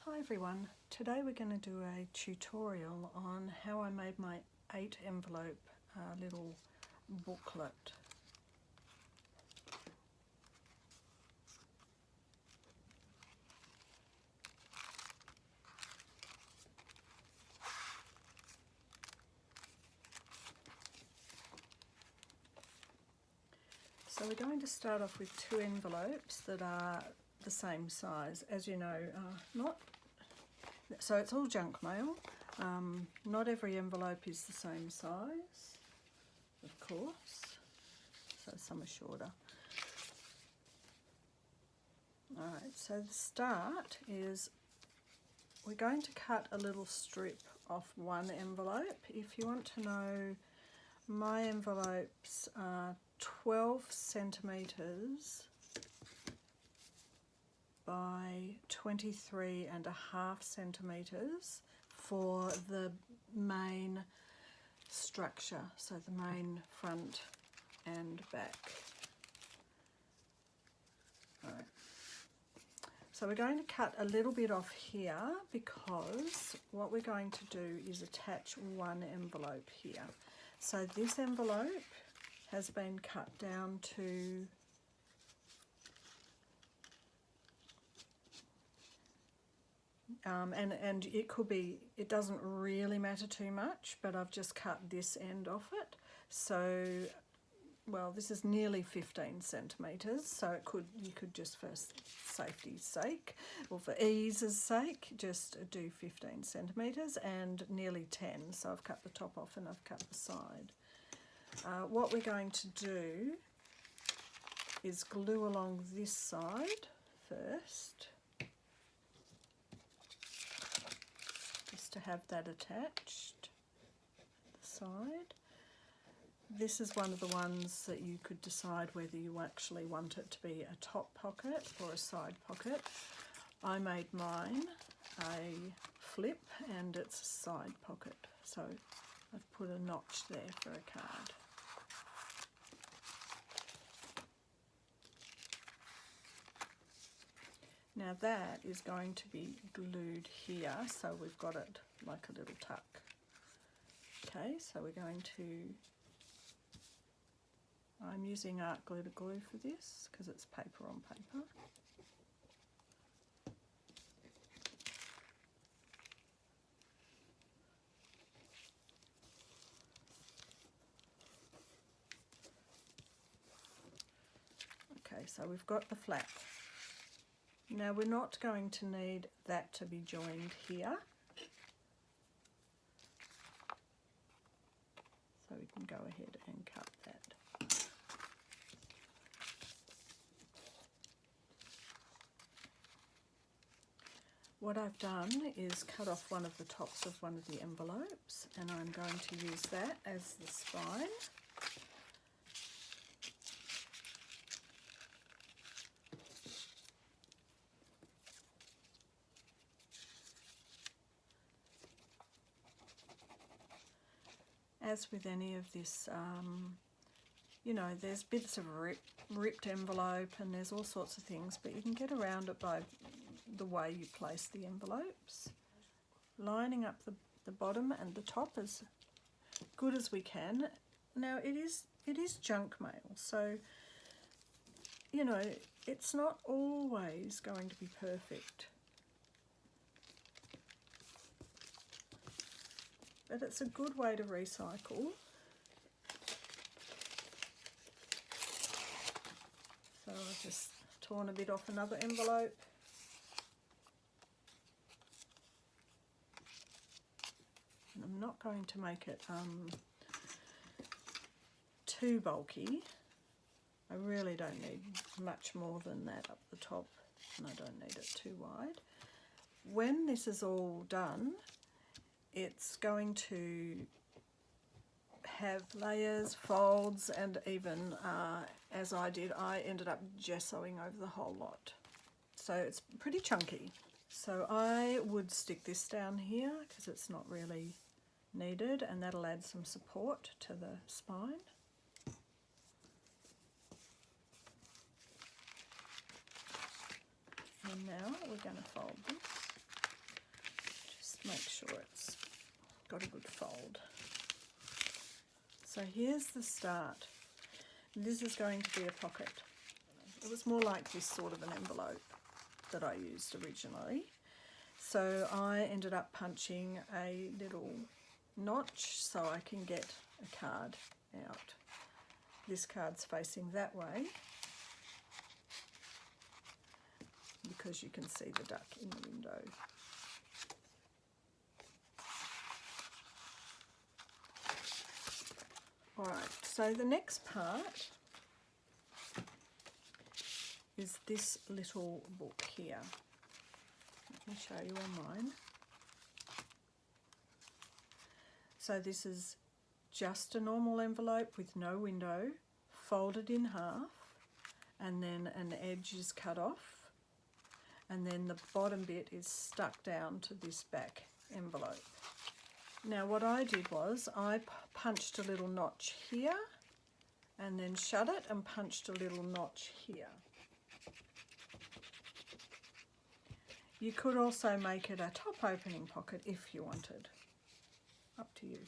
Hi everyone, today we're going to do a tutorial on how I made my 8 envelope little booklet. So we're going to start off with 2 envelopes that are the same size. As you know, so it's all junk mail. Not every envelope is the same size, of course, so some are shorter. Alright, so the start is we're going to cut a little strip off one envelope. If you want to know, my envelopes are 12 centimetres by 23.5 centimetres for the main structure, so the main front and back. Alright. So we're going to cut a little bit off here because what we're going to do is attach one envelope here. So this envelope has been cut down to and it could be, it doesn't really matter too much, but I've just cut this end off it. So, well, this is nearly 15 centimetres, so you could just for safety's sake, or for ease's sake, just do 15 centimetres and nearly 10. So I've cut the top off and I've cut the side. What we're going to do is glue along this side first, just to have that attached, the side. This is one of the ones that you could decide whether you actually want it to be a top pocket or a side pocket. I made mine a flip and it's a side pocket, so I've put a notch there for a card. Now that is going to be glued here, so we've got it like a little tuck. Okay, so we're going to, I'm using art glue to glue for this because it's paper on paper. Okay, so we've got the flap. Now we're not going to need that to be joined here, so we can go ahead and cut that. What I've done is cut off one of the tops of one of the envelopes, and I'm going to use that as the spine. As with any of this, you know, there's bits of ripped envelope and there's all sorts of things, but you can get around it by the way you place the envelopes. Lining up the bottom and the top as good as we can. Now it is junk mail, so, you know, it's not always going to be perfect. But it's a good way to recycle. So I've just torn a bit off another envelope. And I'm not going to make it too bulky. I really don't need much more than that up the top, and I don't need it too wide. When this is all done, it's going to have layers, folds, and even, as I did, I ended up gessoing over the whole lot. So it's pretty chunky. So I would stick this down here because it's not really needed, and that'll add some support to the spine. And now we're going to fold this. make sure it's got a good fold. So here's the start. This is going to be a pocket. It was more like this sort of an envelope that I used originally. So I ended up punching a little notch so I can get a card out. This card's facing that way because you can see the duck in the window. Alright, so the next part is this little book here. Let me show you on mine. So this is just a normal envelope with no window, folded in half, and then an edge is cut off, and then the bottom bit is stuck down to this back envelope. Now what I did was I punched a little notch here and then shut it and punched a little notch here. You could also make it a top opening pocket if you wanted. Up to you.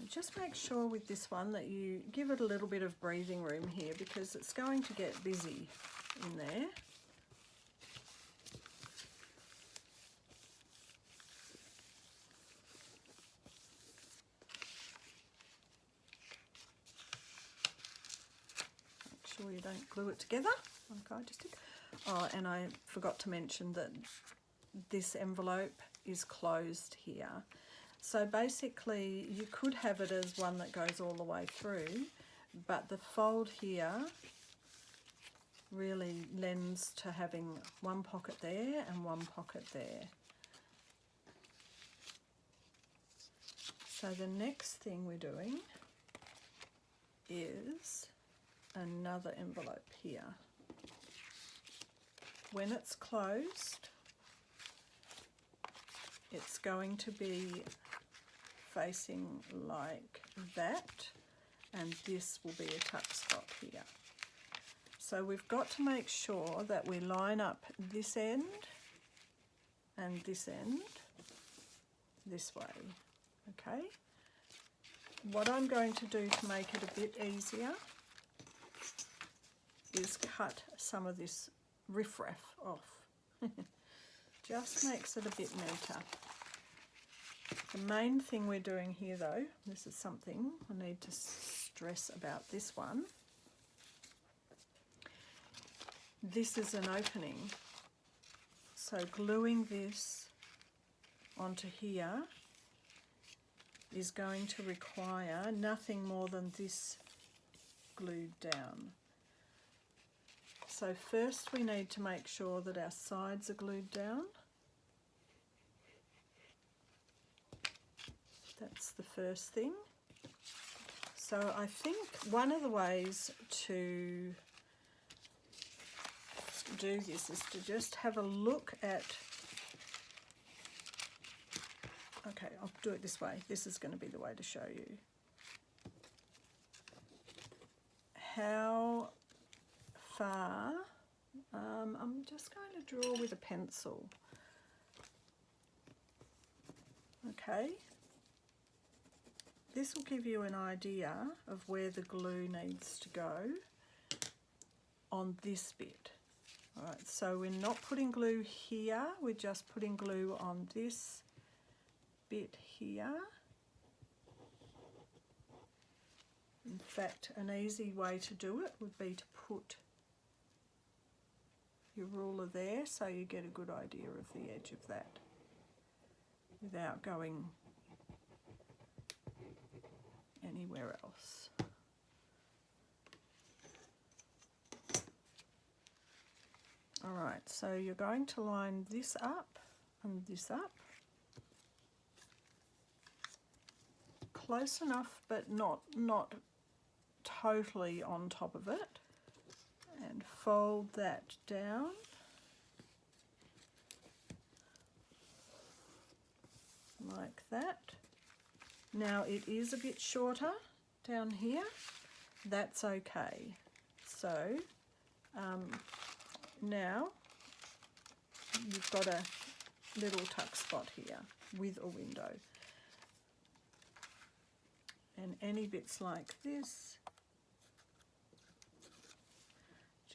Just make sure with this one that you give it a little bit of breathing room here because it's going to get busy in there. Make sure you don't glue it together like I just did. Oh, and I forgot to mention that this envelope is closed here. So basically you could have it as one that goes all the way through, but the fold here really lends to having one pocket there and one pocket there. So the next thing we're doing is another envelope here. When it's closed, it's going to be facing like that, and this will be a tuck spot here. So we've got to make sure that we line up this end and this end this way, okay? What I'm going to do to make it a bit easier is cut some of this riffraff off. Just makes it a bit neater. The main thing we're doing here though, this is something I need to stress about this one. This is an opening. So gluing this onto here is going to require nothing more than this glued down. So first we need to make sure that our sides are glued down. That's the first thing. So I think one of the ways to do this is to just have a look at, okay, I'll do it this way. This is going to be the way to show you how far. I'm just going to draw with a pencil. Okay. This will give you an idea of where the glue needs to go on this bit. Alright, so we're not putting glue here, we're just putting glue on this bit here. In fact, an easy way to do it would be to put your ruler there so you get a good idea of the edge of that without going anywhere else. Alright, so you're going to line this up and this up. Close enough but not totally on top of it. And fold that down. Like that. Now it is a bit shorter down here, that's okay. So now you've got a little tuck spot here with a window. And any bits like this,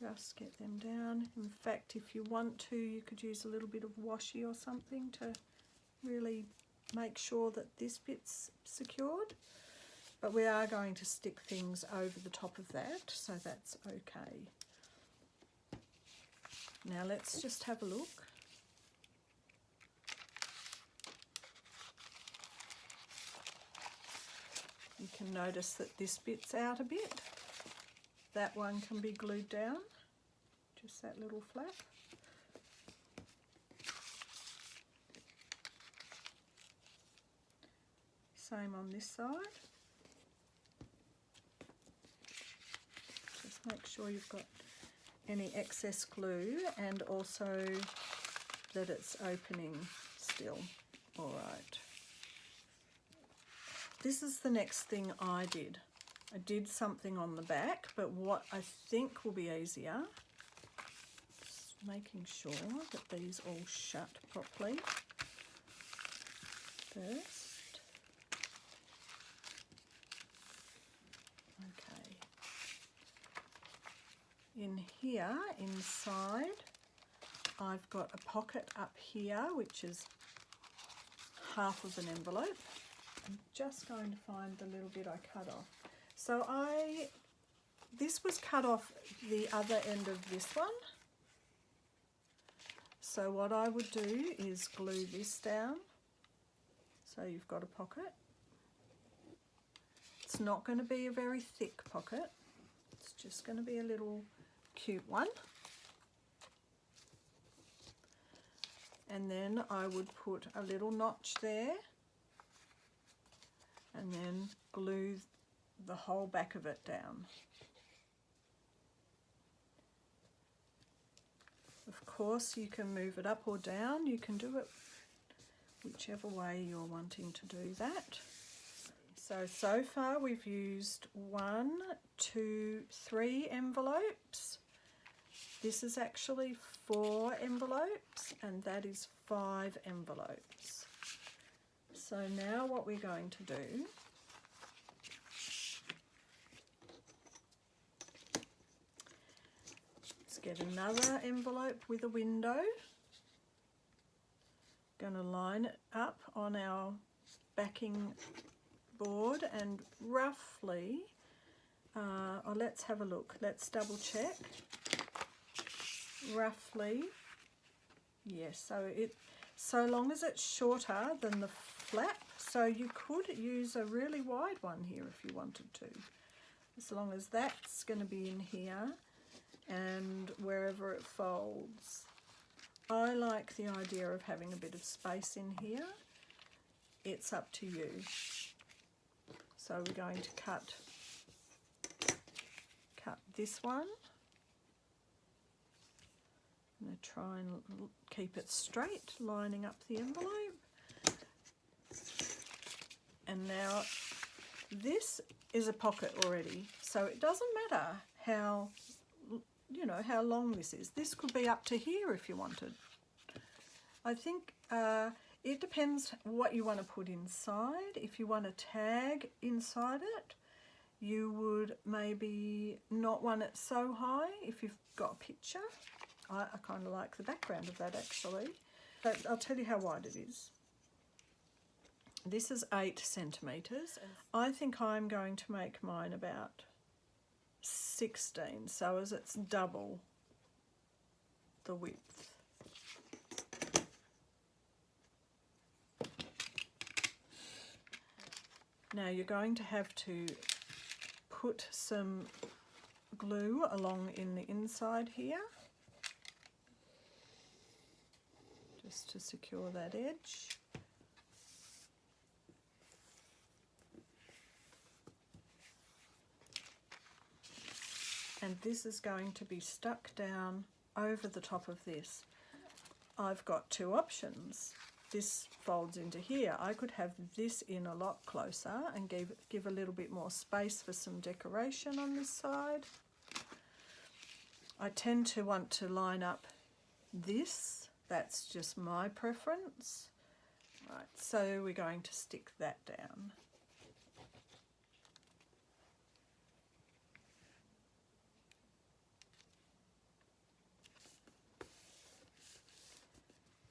just get them down. In fact, if you want to, you could use a little bit of washi or something to really make sure that this bit's secured. But we are going to stick things over the top of that, so that's okay. Now let's just have a look. You can notice that this bit's out a bit. That one can be glued down, just that little flap. Same on this side. Just make sure you've got any excess glue and also that it's opening still. All right. This is the next thing I did. I did something on the back, but what I think will be easier, just making sure that these all shut properly first. Okay. In here, inside, I've got a pocket up here, which is half of an envelope. I'm just going to find the little bit I cut off. So this was cut off the other end of this one. So what I would do is glue this down. So you've got a pocket. It's not going to be a very thick pocket. It's just going to be a little cute one. And then I would put a little notch there and then glue the whole back of it down. Of course, you can move it up or down. You can do it whichever way you're wanting to do that. So far we've used 1, 2, 3 envelopes. This is actually 4 envelopes and that is 5 envelopes. So now what we're going to do is get another envelope with a window. Going to line it up on our backing board and roughly, let's have a look. Let's double check. Roughly, yes, so long as it's shorter than the flap, so you could use a really wide one here if you wanted to, as long as that's going to be in here and wherever it folds. I like the idea of having a bit of space in here. It's up to you. So we're going to cut this one. I'm going to try and keep it straight, lining up the envelope. And now this is a pocket already, so it doesn't matter how, how long this is. This could be up to here if you wanted. I think it depends what you want to put inside. If you want a tag inside it, you would maybe not want it so high if you've got a picture. I kind of like the background of that actually. But I'll tell you how wide it is. This is 8 centimetres. I think I'm going to make mine about 16, so as it's double the width. Now you're going to have to put some glue along in the inside here, just to secure that edge. And this is going to be stuck down over the top of this. I've got 2 options. this folds into here. I could have this in a lot closer and give a little bit more space for some decoration on this side. I tend to want to line up this. That's just my preference. Right, so we're going to stick that down.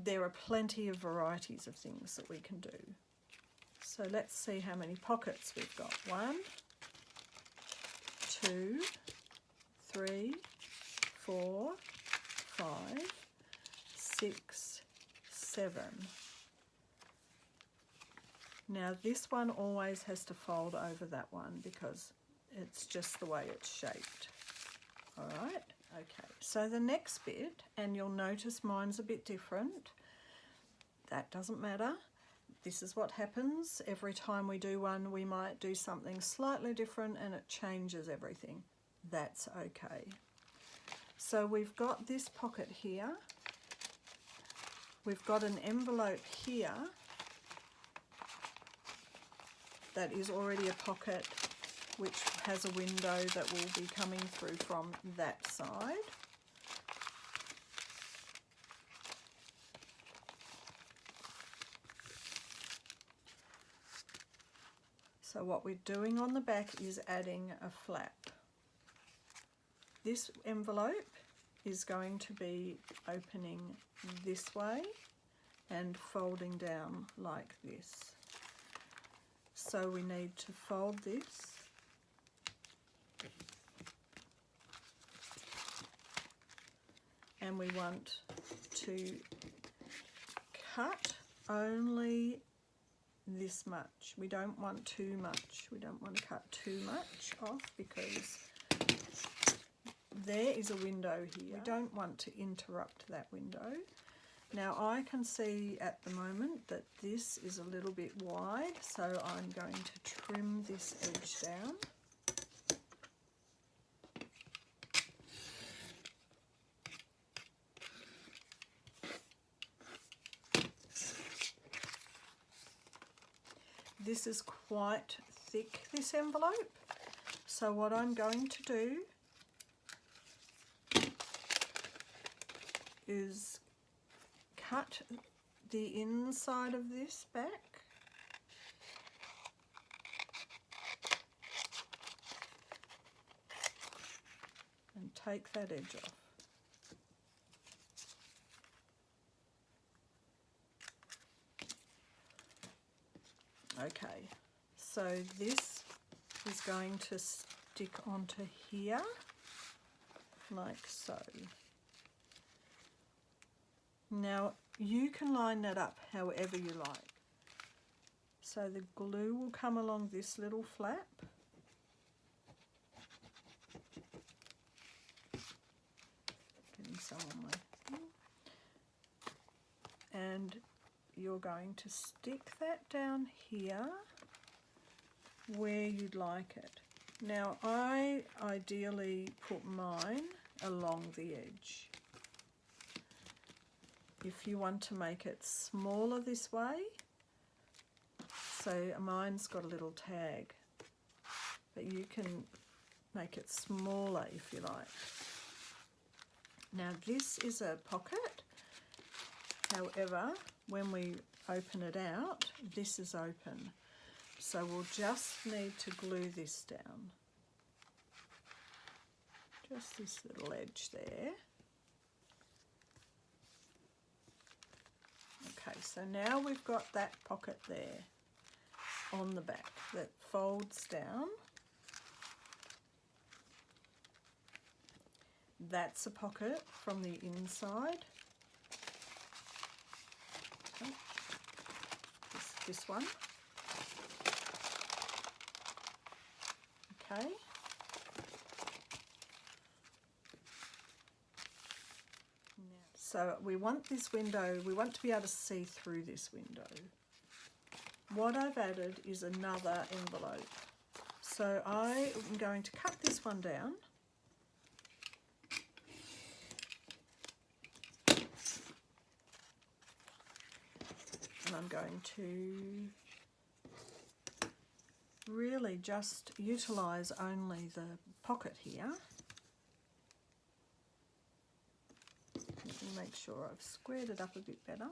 There are plenty of varieties of things that we can do. So let's see how many pockets we've got. 1, 2, 3, 4, 5, 6, 7. Now this one always has to fold over that one because it's just the way it's shaped. All right. Okay, so the next bit, and you'll notice mine's a bit different. That doesn't matter. This is what happens. Every time we do one, we might do something slightly different and it changes everything. That's okay. So we've got this pocket here. We've got an envelope here that is already a pocket, which has a window that will be coming through from that side. So what we're doing on the back is adding a flap. This envelope is going to be opening this way and folding down like this. So we need to fold this. And we want to cut only this much. We don't want too much. We don't want to cut too much off because there is a window here. We don't want to interrupt that window. Now I can see at the moment that this is a little bit wide, so I'm going to trim this edge down. This is quite thick, this envelope, so what I'm going to do is cut the inside of this back and take that edge off. Okay, so this is going to stick onto here like so. Now you can line that up however you like. So the glue will come along this little flap. Getting some on my thing. And you're going to stick that down here where you'd like it. Now I ideally put mine along the edge. If you want to make it smaller this way, so mine's got a little tag, but you can make it smaller if you like. Now this is a pocket, however, when we open it out, this is open. So we'll just need to glue this down. Just this little edge there. Okay, so now we've got that pocket there on the back that folds down. That's a pocket from the inside. Okay. This one. Okay. So we want this window, we want to be able to see through this window. What I've added is another envelope. So I am going to cut this one down. and I'm going to really just utilise only the pocket here. Let me make sure I've squared it up a bit better.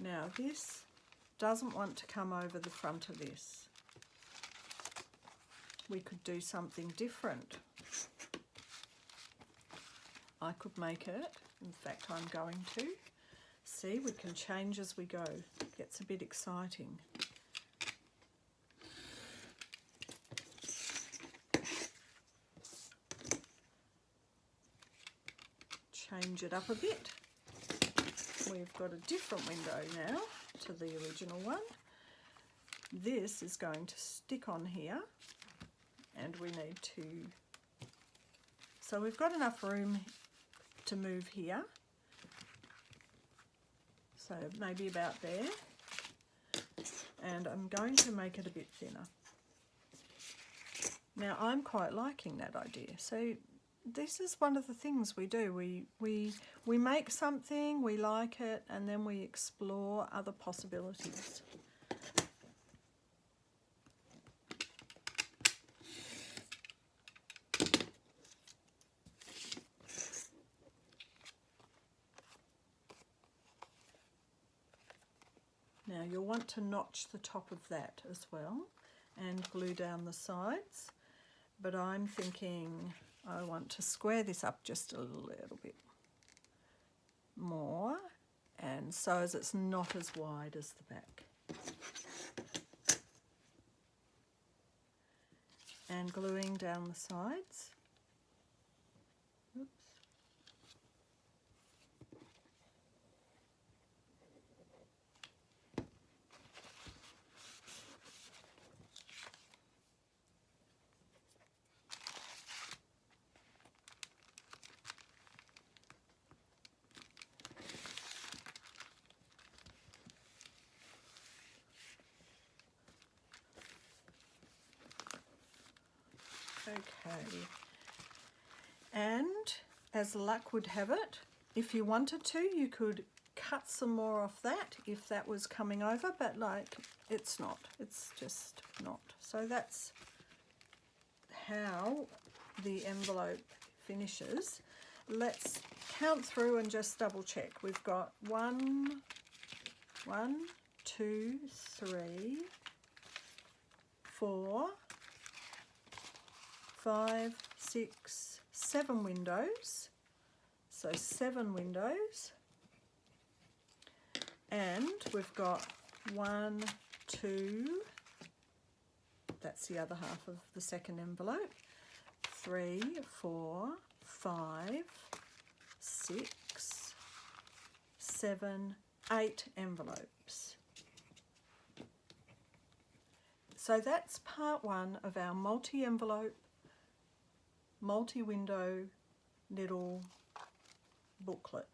Now this doesn't want to come over the front of this. We could do something different. I could make it, in fact I'm going to. See, we can change as we go. It gets a bit exciting. Change it up a bit. We've got a different window now to the original one. This is going to stick on here, and we need to, so we've got enough room to move here, so maybe about there, and I'm going to make it a bit thinner. Now I'm quite liking that idea. So this is one of the things we do. We make something, we like it, and then we explore other possibilities. Now you'll want to notch the top of that as well and glue down the sides, but I'm thinking I want to square this up just a little bit more, and so as it's not as wide as the back. And gluing down the sides. Oops. Okay, and as luck would have it, if you wanted to, you could cut some more off that if that was coming over, but like it's not, it's just not. So that's how the envelope finishes. Let's count through and just double check. We've got 1, 2, 3, 4, 5, 6, 7 windows, so 7 windows, and we've got 1, 2, that's the other half of the second envelope, 3, 4, 5, 6, 7, 8 envelopes. So that's part 1 of our multi-envelope, multi-window little booklet.